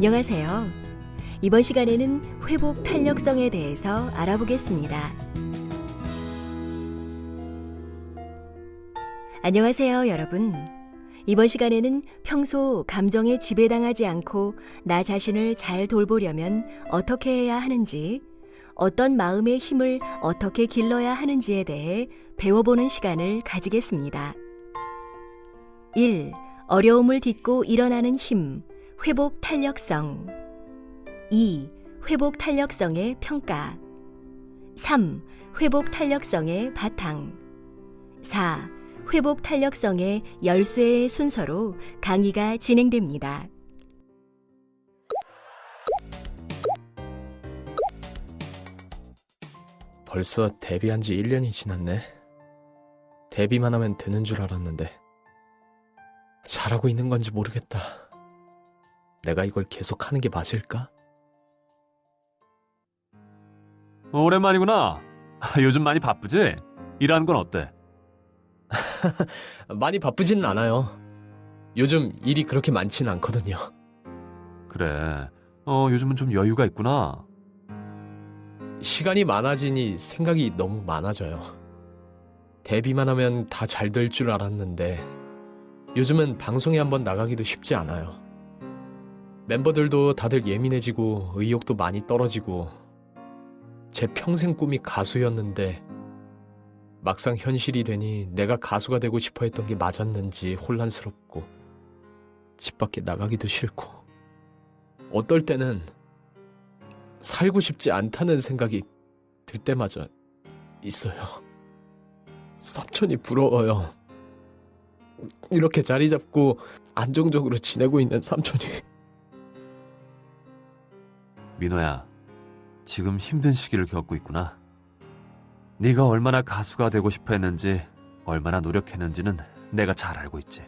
안녕하세요. 이번 시간에는 회복 탄력성에 대해서 알아보겠습니다. 안녕하세요, 여러분. 이번 시간에는 평소 감정에 지배당하지 않고 나 자신을 잘 돌보려면 어떻게 해야 하는지, 어떤 마음의 힘을 어떻게 길러야 하는지에 대해 배워보는 시간을 가지겠습니다. 1. 어려움을 딛고 일어나는 힘, 회복 탄력성. 2. 회복 탄력성의 평가. 3. 회복 탄력성의 바탕. 4. 회복 탄력성의 열쇠의 순서로 강의가 진행됩니다. 벌써 데뷔한 지 1년이 지났네. 데뷔만 하면 되는 줄 알았는데 잘하고 있는 건지 모르겠다. 내가 이걸 계속 하는 게 맞을까? 오랜만이구나. 요즘 많이 바쁘지? 일하는 건 어때? 많이 바쁘지는 않아요. 요즘 일이 그렇게 많지는 않거든요. 그래. 요즘은 좀 여유가 있구나. 시간이 많아지니 생각이 너무 많아져요. 데뷔만 하면 다 잘 될 줄 알았는데 요즘은 방송에 한번 나가기도 쉽지 않아요. 멤버들도 다들 예민해지고 의욕도 많이 떨어지고 제 평생 꿈이 가수였는데 막상 현실이 되니 내가 가수가 되고 싶어 했던 게 맞았는지 혼란스럽고 집 밖에 나가기도 싫고 어떨 때는 살고 싶지 않다는 생각이 들 때마저 있어요. 삼촌이 부러워요. 이렇게 자리 잡고 안정적으로 지내고 있는 삼촌이. 민호야, 지금 힘든 시기를 겪고 있구나. 네가 얼마나 가수가 되고 싶어 했는지, 얼마나 노력했는지는 내가 잘 알고 있지.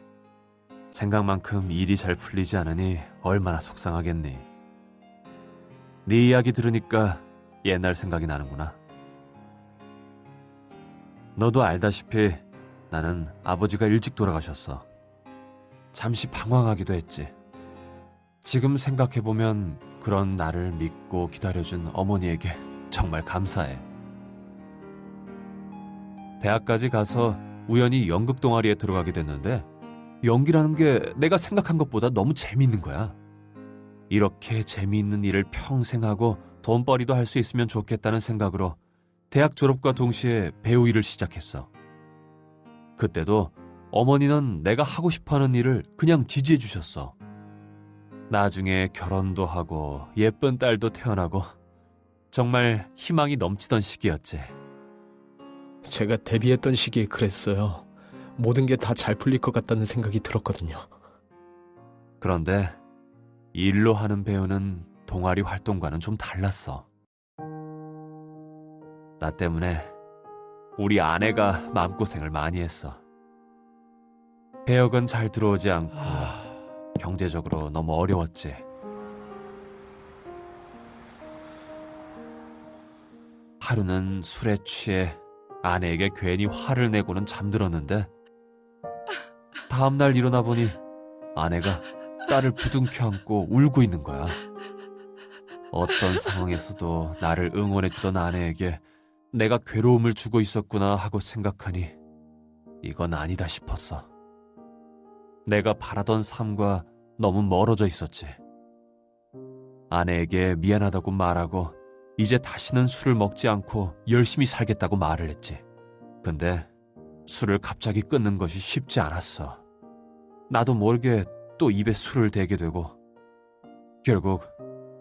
생각만큼 일이 잘 풀리지 않으니 얼마나 속상하겠니. 네 이야기 들으니까 옛날 생각이 나는구나. 너도 알다시피 나는 아버지가 일찍 돌아가셨어. 잠시 방황하기도 했지. 지금 생각해보면 그런 나를 믿고 기다려준 어머니에게 정말 감사해. 대학까지 가서 우연히 연극 동아리에 들어가게 됐는데 연기라는 게 내가 생각한 것보다 너무 재미있는 거야. 이렇게 재미있는 일을 평생 하고 돈벌이도 할 수 있으면 좋겠다는 생각으로 대학 졸업과 동시에 배우 일을 시작했어. 그때도 어머니는 내가 하고 싶어하는 일을 그냥 지지해 주셨어. 나중에 결혼도 하고 예쁜 딸도 태어나고 정말 희망이 넘치던 시기였지. 제가 데뷔했던 시기에 그랬어요. 모든 게 다 잘 풀릴 것 같다는 생각이 들었거든요. 그런데 일로 하는 배우는 동아리 활동과는 좀 달랐어. 나 때문에 우리 아내가 마음고생을 많이 했어. 배역은 잘 들어오지 않고 경제적으로 너무 어려웠지. 하루는 술에 취해 아내에게 괜히 화를 내고는 잠들었는데 다음날 일어나 보니 아내가 딸을 부둥켜 안고 울고 있는 거야. 어떤 상황에서도 나를 응원해주던 아내에게 내가 괴로움을 주고 있었구나 하고 생각하니 이건 아니다 싶었어. 내가 바라던 삶과 너무 멀어져 있었지. 아내에게 미안하다고 말하고 이제 다시는 술을 먹지 않고 열심히 살겠다고 말을 했지. 근데 술을 갑자기 끊는 것이 쉽지 않았어. 나도 모르게 또 입에 술을 대게 되고 결국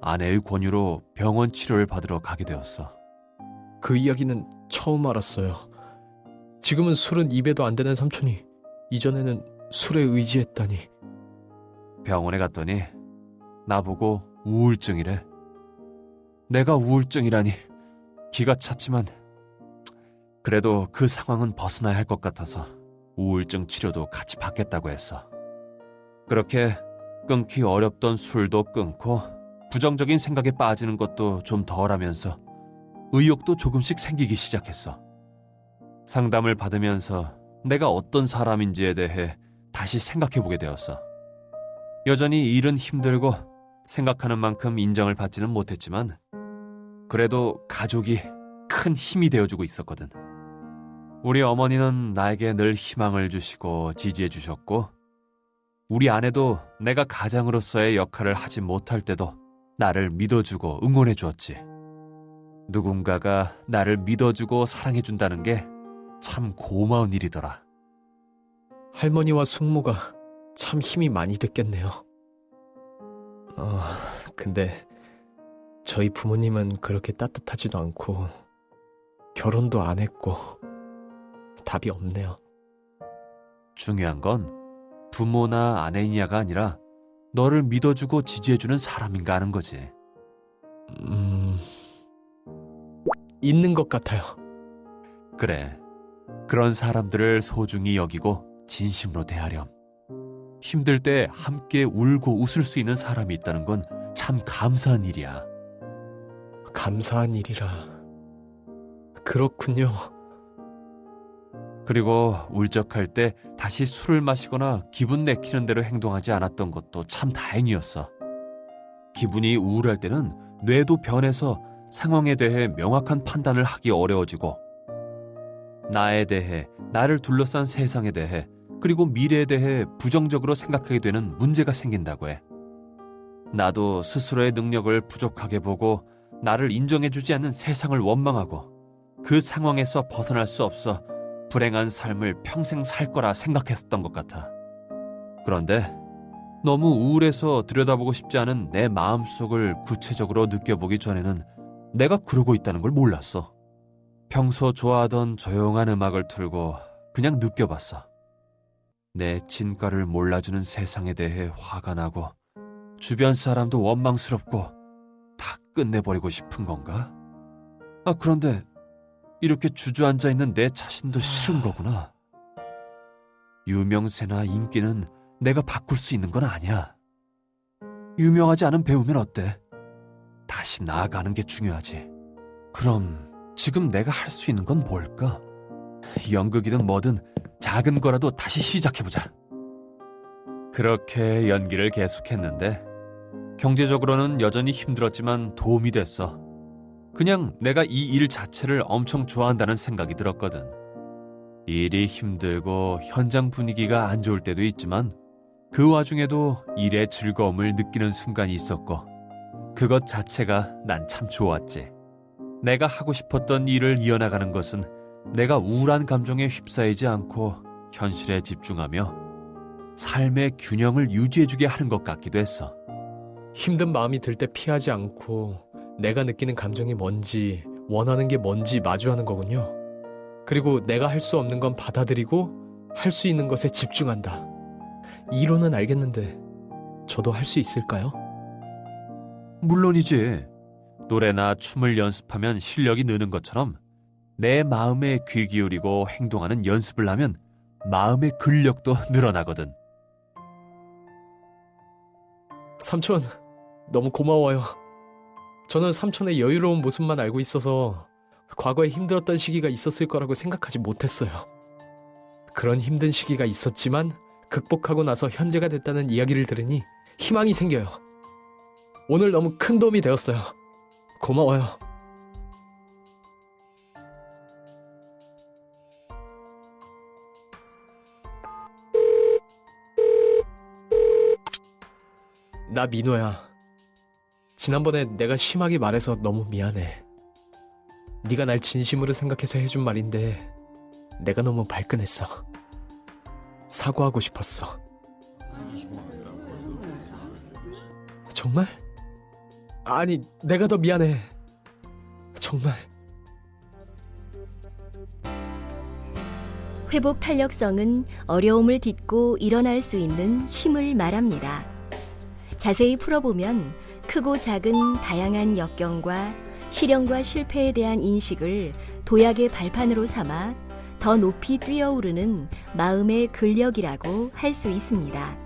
아내의 권유로 병원 치료를 받으러 가게 되었어. 그 이야기는 처음 알았어요. 지금은 술은 입에도 안 대는 삼촌이 이전에는 술에 의지했다니. 병원에 갔더니 나보고 우울증이래. 내가 우울증이라니 기가 찼지만 그래도 그 상황은 벗어나야 할 것 같아서 우울증 치료도 같이 받겠다고 했어. 그렇게 끊기 어렵던 술도 끊고 부정적인 생각에 빠지는 것도 좀 덜하면서 의욕도 조금씩 생기기 시작했어. 상담을 받으면서 내가 어떤 사람인지에 대해 다시 생각해보게 되었어. 여전히 일은 힘들고 생각하는 만큼 인정을 받지는 못했지만 그래도 가족이 큰 힘이 되어주고 있었거든. 우리 어머니는 나에게 늘 희망을 주시고 지지해 주셨고 우리 아내도 내가 가장으로서의 역할을 하지 못할 때도 나를 믿어주고 응원해 주었지. 누군가가 나를 믿어주고 사랑해 준다는 게 참 고마운 일이더라. 할머니와 숙모가 참 힘이 많이 됐겠네요. 근데 저희 부모님은 그렇게 따뜻하지도 않고 결혼도 안 했고 답이 없네요. 중요한 건 부모나 아내이냐가 아니라 너를 믿어주고 지지해주는 사람인가 하는 거지. 있는 것 같아요. 그래, 그런 사람들을 소중히 여기고 진심으로 대하렴. 힘들 때 함께 울고 웃을 수 있는 사람이 있다는 건 참 감사한 일이야. 감사한 일이라. 그렇군요. 그리고 울적할 때 다시 술을 마시거나 기분 내키는 대로 행동하지 않았던 것도 참 다행이었어. 기분이 우울할 때는 뇌도 변해서 상황에 대해 명확한 판단을 하기 어려워지고 나에 대해, 나를 둘러싼 세상에 대해, 그리고 미래에 대해 부정적으로 생각하게 되는 문제가 생긴다고 해. 나도 스스로의 능력을 부족하게 보고 나를 인정해주지 않는 세상을 원망하고 그 상황에서 벗어날 수 없어 불행한 삶을 평생 살 거라 생각했었던 것 같아. 그런데 너무 우울해서 들여다보고 싶지 않은 내 마음속을 구체적으로 느껴보기 전에는 내가 그러고 있다는 걸 몰랐어. 평소 좋아하던 조용한 음악을 틀고 그냥 느껴봤어. 내 진가를 몰라주는 세상에 대해 화가 나고 주변 사람도 원망스럽고 다 끝내버리고 싶은 건가? 그런데 이렇게 주저앉아 있는 내 자신도 싫은 거구나. 유명세나 인기는 내가 바꿀 수 있는 건 아니야. 유명하지 않은 배우면 어때? 다시 나아가는 게 중요하지. 그럼 지금 내가 할 수 있는 건 뭘까? 연극이든 뭐든 작은 거라도 다시 시작해보자. 그렇게 연기를 계속했는데 경제적으로는 여전히 힘들었지만 도움이 됐어. 그냥 내가 이 일 자체를 엄청 좋아한다는 생각이 들었거든. 일이 힘들고 현장 분위기가 안 좋을 때도 있지만 그 와중에도 일의 즐거움을 느끼는 순간이 있었고 그것 자체가 난 참 좋았지. 내가 하고 싶었던 일을 이어나가는 것은 내가 우울한 감정에 휩싸이지 않고 현실에 집중하며 삶의 균형을 유지해주게 하는 것 같기도 했어. 힘든 마음이 들 때 피하지 않고 내가 느끼는 감정이 뭔지, 원하는 게 뭔지 마주하는 거군요. 그리고 내가 할 수 없는 건 받아들이고 할 수 있는 것에 집중한다. 이론은 알겠는데 저도 할 수 있을까요? 물론이지. 노래나 춤을 연습하면 실력이 느는 것처럼 내 마음에 귀 기울이고 행동하는 연습을 하면 마음의 근력도 늘어나거든. 삼촌, 너무 고마워요. 저는 삼촌의 여유로운 모습만 알고 있어서 과거에 힘들었던 시기가 있었을 거라고 생각하지 못했어요. 그런 힘든 시기가 있었지만 극복하고 나서 현재가 됐다는 이야기를 들으니 희망이 생겨요. 오늘 너무 큰 도움이 되었어요. 고마워요. 나 민호야. 지난번에 내가 심하게 말해서 너무 미안해. 네가 날 진심으로 생각해서 해준 말인데 내가 너무 발끈했어. 사과하고 싶었어. 정말? 아니, 내가 더 미안해. 정말. 회복 탄력성은 어려움을 딛고 일어날 수 있는 힘을 말합니다. 자세히 풀어보면 크고 작은 다양한 역경과 실현과 실패에 대한 인식을 도약의 발판으로 삼아 더 높이 뛰어오르는 마음의 근력이라고 할 수 있습니다.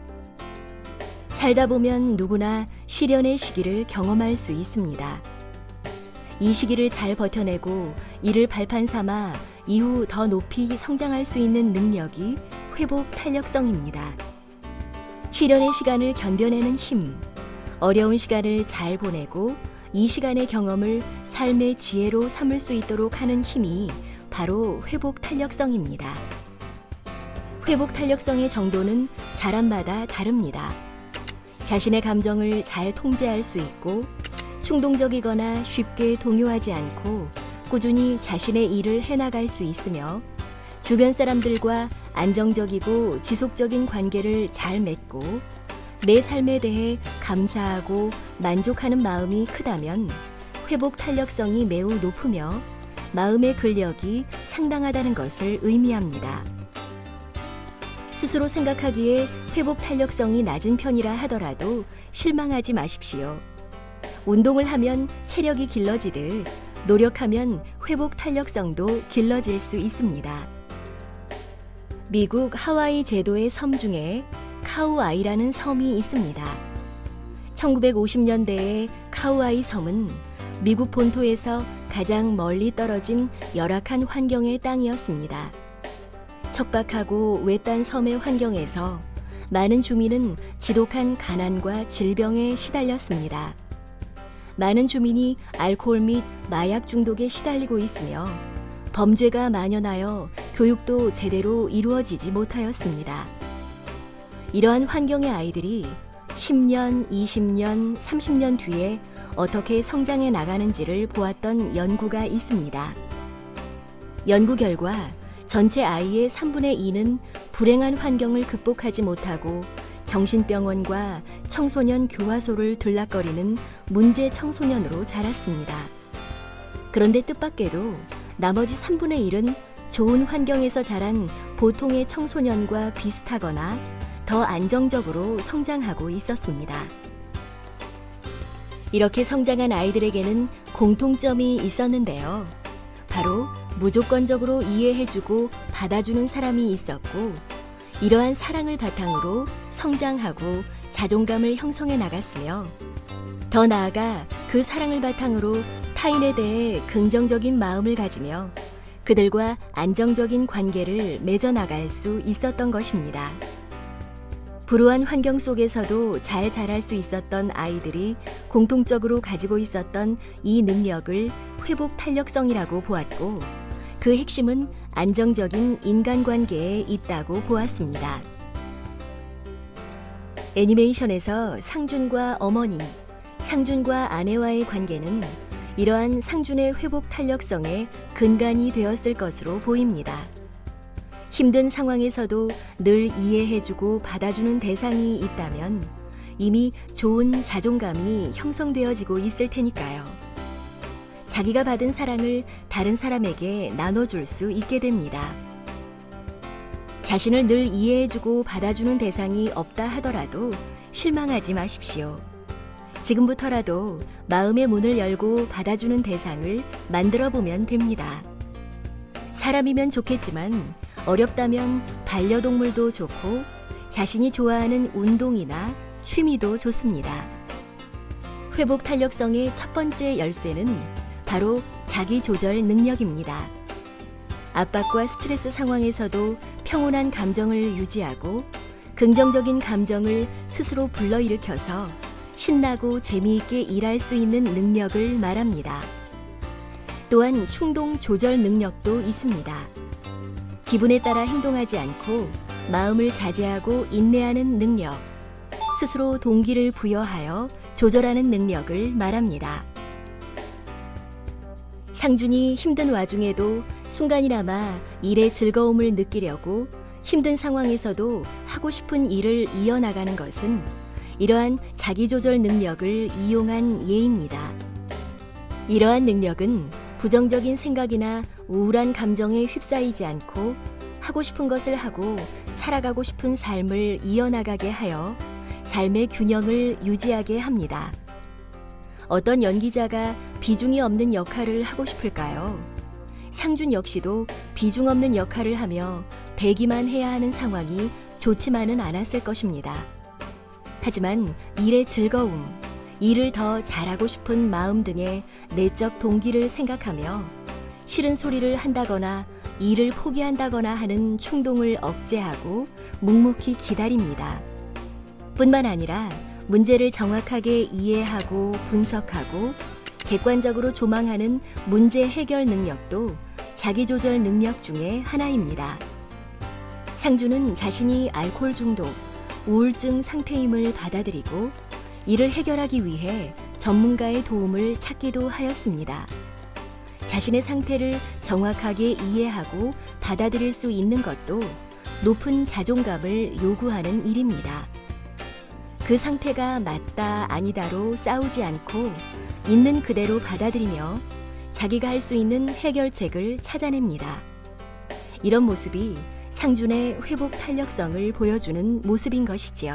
살다 보면 누구나 시련의 시기를 경험할 수 있습니다. 이 시기를 잘 버텨내고 이를 발판 삼아 이후 더 높이 성장할 수 있는 능력이 회복 탄력성입니다. 시련의 시간을 견뎌내는 힘, 어려운 시간을 잘 보내고 이 시간의 경험을 삶의 지혜로 삼을 수 있도록 하는 힘이 바로 회복 탄력성입니다. 회복 탄력성의 정도는 사람마다 다릅니다. 자신의 감정을 잘 통제할 수 있고 충동적이거나 쉽게 동요하지 않고 꾸준히 자신의 일을 해나갈 수 있으며 주변 사람들과 안정적이고 지속적인 관계를 잘 맺고 내 삶에 대해 감사하고 만족하는 마음이 크다면 회복 탄력성이 매우 높으며 마음의 근력이 상당하다는 것을 의미합니다. 스스로 생각하기에 회복 탄력성이 낮은 편이라 하더라도 실망하지 마십시오. 운동을 하면 체력이 길러지듯 노력하면 회복 탄력성도 길러질 수 있습니다. 미국 하와이 제도의 섬 중에 카우아이라는 섬이 있습니다. 1950년대에 카우아이 섬은 미국 본토에서 가장 멀리 떨어진 열악한 환경의 땅이었습니다. 척박하고 외딴 섬의 환경에서 많은 주민은 지독한 가난과 질병에 시달렸습니다. 많은 주민이 알코올 및 마약 중독에 시달리고 있으며 범죄가 만연하여 교육도 제대로 이루어지지 못하였습니다. 이러한 환경의 아이들이 10년, 20년, 30년 뒤에 어떻게 성장해 나가는지를 보았던 연구가 있습니다. 연구 결과 전체 아이의 3분의 2는 불행한 환경을 극복하지 못하고 정신병원과 청소년 교화소를 들락거리는 문제 청소년으로 자랐습니다. 그런데 뜻밖에도 나머지 3분의 1은 좋은 환경에서 자란 보통의 청소년과 비슷하거나 더 안정적으로 성장하고 있었습니다. 이렇게 성장한 아이들에게는 공통점이 있었는데요. 바로 무조건적으로 이해해주고 받아주는 사람이 있었고, 이러한 사랑을 바탕으로 성장하고 자존감을 형성해 나갔으며, 더 나아가 그 사랑을 바탕으로 타인에 대해 긍정적인 마음을 가지며 그들과 안정적인 관계를 맺어나갈 수 있었던 것입니다. 불우한 환경 속에서도 잘 자랄 수 있었던 아이들이 공통적으로 가지고 있었던 이 능력을 회복 탄력성이라고 보았고, 그 핵심은 안정적인 인간관계에 있다고 보았습니다. 애니메이션에서 상준과 어머니, 상준과 아내와의 관계는 이러한 상준의 회복 탄력성의 근간이 되었을 것으로 보입니다. 힘든 상황에서도 늘 이해해주고 받아주는 대상이 있다면 이미 좋은 자존감이 형성되어지고 있을 테니까요. 자기가 받은 사랑을 다른 사람에게 나눠줄 수 있게 됩니다. 자신을 늘 이해해주고 받아주는 대상이 없다 하더라도 실망하지 마십시오. 지금부터라도 마음의 문을 열고 받아주는 대상을 만들어 보면 됩니다. 사람이면 좋겠지만 어렵다면 반려동물도 좋고 자신이 좋아하는 운동이나 취미도 좋습니다. 회복 탄력성의 첫 번째 열쇠는 바로 자기 조절 능력입니다. 압박과 스트레스 상황에서도 평온한 감정을 유지하고 긍정적인 감정을 스스로 불러일으켜서 신나고 재미있게 일할 수 있는 능력을 말합니다. 또한 충동 조절 능력도 있습니다. 기분에 따라 행동하지 않고 마음을 자제하고 인내하는 능력, 스스로 동기를 부여하여 조절하는 능력을 말합니다. 상준이 힘든 와중에도 순간이나마 일의 즐거움을 느끼려고 힘든 상황에서도 하고 싶은 일을 이어나가는 것은 이러한 자기조절 능력을 이용한 예입니다. 이러한 능력은 부정적인 생각이나 우울한 감정에 휩싸이지 않고 하고 싶은 것을 하고 살아가고 싶은 삶을 이어나가게 하여 삶의 균형을 유지하게 합니다. 어떤 연기자가 비중이 없는 역할을 하고 싶을까요? 상준 역시도 비중 없는 역할을 하며 대기만 해야 하는 상황이 좋지만은 않았을 것입니다. 하지만 일의 즐거움, 일을 더 잘하고 싶은 마음 등의 내적 동기를 생각하며 싫은 소리를 한다거나 일을 포기한다거나 하는 충동을 억제하고 묵묵히 기다립니다. 뿐만 아니라 문제를 정확하게 이해하고 분석하고 객관적으로 조망하는 문제 해결 능력도 자기조절 능력 중에 하나입니다. 상주는 자신이 알코올 중독, 우울증 상태임을 받아들이고 이를 해결하기 위해 전문가의 도움을 찾기도 하였습니다. 자신의 상태를 정확하게 이해하고 받아들일 수 있는 것도 높은 자존감을 요구하는 일입니다. 그 상태가 맞다 아니다로 싸우지 않고 있는 그대로 받아들이며 자기가 할 수 있는 해결책을 찾아냅니다. 이런 모습이 상준의 회복 탄력성을 보여주는 모습인 것이지요.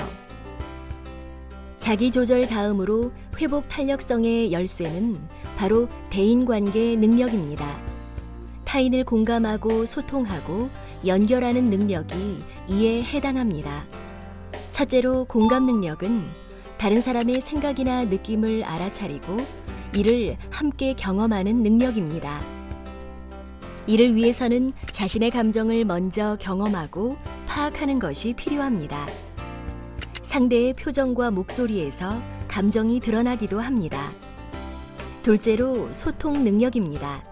자기조절 다음으로 회복 탄력성의 열쇠는 바로 대인관계 능력입니다. 타인을 공감하고 소통하고 연결하는 능력이 이에 해당합니다. 첫째로 공감 능력은 다른 사람의 생각이나 느낌을 알아차리고 이를 함께 경험하는 능력입니다. 이를 위해서는 자신의 감정을 먼저 경험하고 파악하는 것이 필요합니다. 상대의 표정과 목소리에서 감정이 드러나기도 합니다. 둘째로 소통 능력입니다.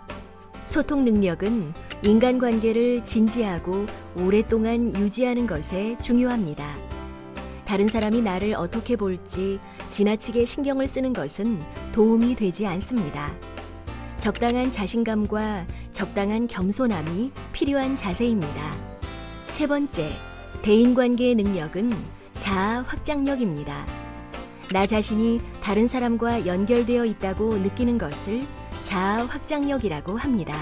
소통 능력은 인간관계를 진지하고 오랫동안 유지하는 것에 중요합니다. 다른 사람이 나를 어떻게 볼지 지나치게 신경을 쓰는 것은 도움이 되지 않습니다. 적당한 자신감과 적당한 겸손함이 필요한 자세입니다. 세 번째, 대인관계의 능력은 자아 확장력입니다. 나 자신이 다른 사람과 연결되어 있다고 느끼는 것을 자아 확장력이라고 합니다.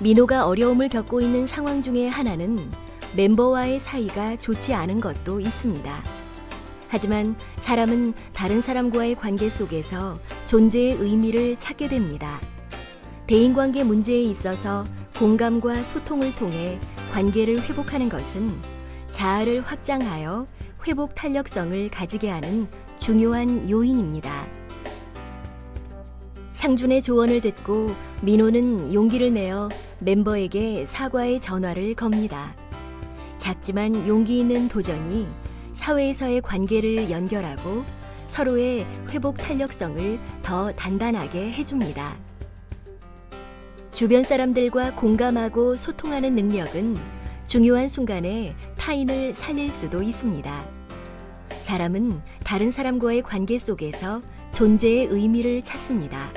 민호가 어려움을 겪고 있는 상황 중에 하나는 멤버와의 사이가 좋지 않은 것도 있습니다. 하지만 사람은 다른 사람과의 관계 속에서 존재의 의미를 찾게 됩니다. 대인관계 문제에 있어서 공감과 소통을 통해 관계를 회복하는 것은 자아를 확장하여 회복 탄력성을 가지게 하는 중요한 요인입니다. 상준의 조언을 듣고 민호는 용기를 내어 멤버에게 사과의 전화를 겁니다. 작지만 용기 있는 도전이 사회에서의 관계를 연결하고 서로의 회복 탄력성을 더 단단하게 해줍니다. 주변 사람들과 공감하고 소통하는 능력은 중요한 순간에 타인을 살릴 수도 있습니다. 사람은 다른 사람과의 관계 속에서 존재의 의미를 찾습니다.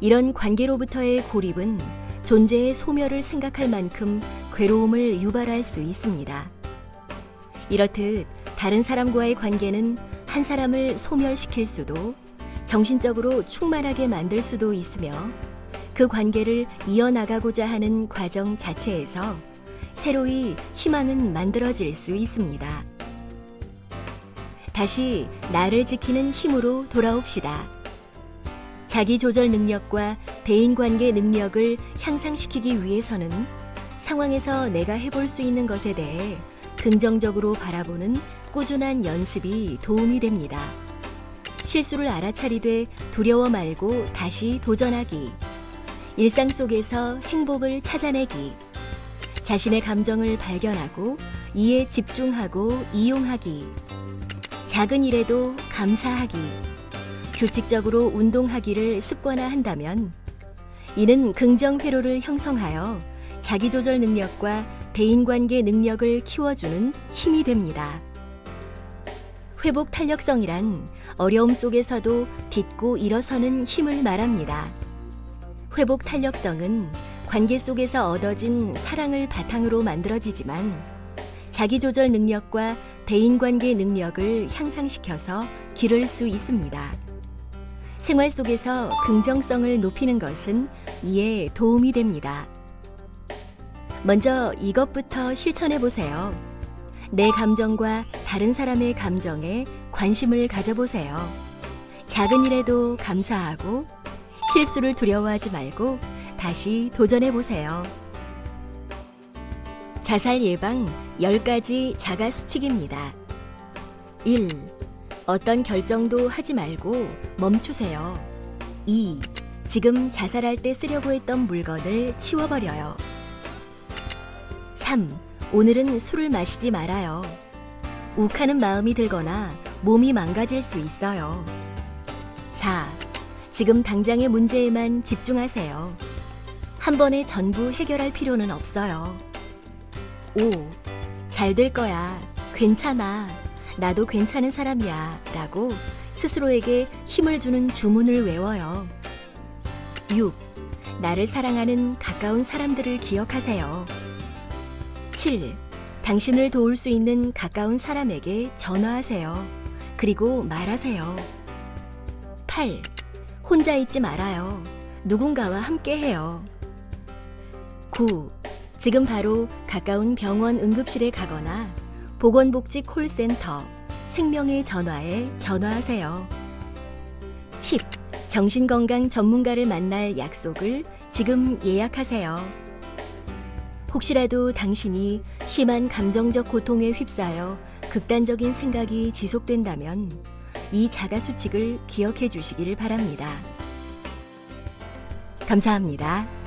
이런 관계로부터의 고립은 존재의 소멸을 생각할 만큼 괴로움을 유발할 수 있습니다. 이렇듯 다른 사람과의 관계는 한 사람을 소멸시킬 수도 정신적으로 충만하게 만들 수도 있으며 그 관계를 이어나가고자 하는 과정 자체에서 새로이 희망은 만들어질 수 있습니다. 다시 나를 지키는 힘으로 돌아옵시다. 자기조절 능력과 대인관계 능력을 향상시키기 위해서는 상황에서 내가 해볼 수 있는 것에 대해 긍정적으로 바라보는 꾸준한 연습이 도움이 됩니다. 실수를 알아차리되 두려워 말고 다시 도전하기. 일상 속에서 행복을 찾아내기. 자신의 감정을 발견하고 이에 집중하고 이용하기. 작은 일에도 감사하기. 규칙적으로 운동하기를 습관화한다면 이는 긍정 회로를 형성하여 자기조절 능력과 대인관계 능력을 키워주는 힘이 됩니다. 회복 탄력성이란 어려움 속에서도 딛고 일어서는 힘을 말합니다. 회복 탄력성은 관계 속에서 얻어진 사랑을 바탕으로 만들어지지만 자기조절 능력과 대인관계 능력을 향상시켜서 기를 수 있습니다. 생활 속에서 긍정성을 높이는 것은 이에 도움이 됩니다. 먼저 이것부터 실천해 보세요. 내 감정과 다른 사람의 감정에 관심을 가져보세요. 작은 일에도 감사하고 실수를 두려워하지 말고 다시 도전해 보세요. 자살 예방 10가지 자가 수칙입니다. 1. 어떤 결정도 하지 말고 멈추세요. 2. 지금 자살할 때 쓰려고 했던 물건을 치워버려요. 3. 오늘은 술을 마시지 말아요. 욱하는 마음이 들거나 몸이 망가질 수 있어요. 4. 지금 당장의 문제에만 집중하세요. 한 번에 전부 해결할 필요는 없어요. 5. 잘 될 거야. 괜찮아. 나도 괜찮은 사람이야. 라고 스스로에게 힘을 주는 주문을 외워요. 6. 나를 사랑하는 가까운 사람들을 기억하세요. 7. 당신을 도울 수 있는 가까운 사람에게 전화하세요. 그리고 말하세요. 8. 혼자 있지 말아요. 누군가와 함께 해요. 9. 지금 바로 가까운 병원 응급실에 가거나 보건복지 콜센터, 생명의 전화에 전화하세요. 10. 정신건강 전문가를 만날 약속을 지금 예약하세요. 혹시라도 당신이 심한 감정적 고통에 휩싸여 극단적인 생각이 지속된다면 이 자가 수칙을 기억해 주시길 바랍니다. 감사합니다.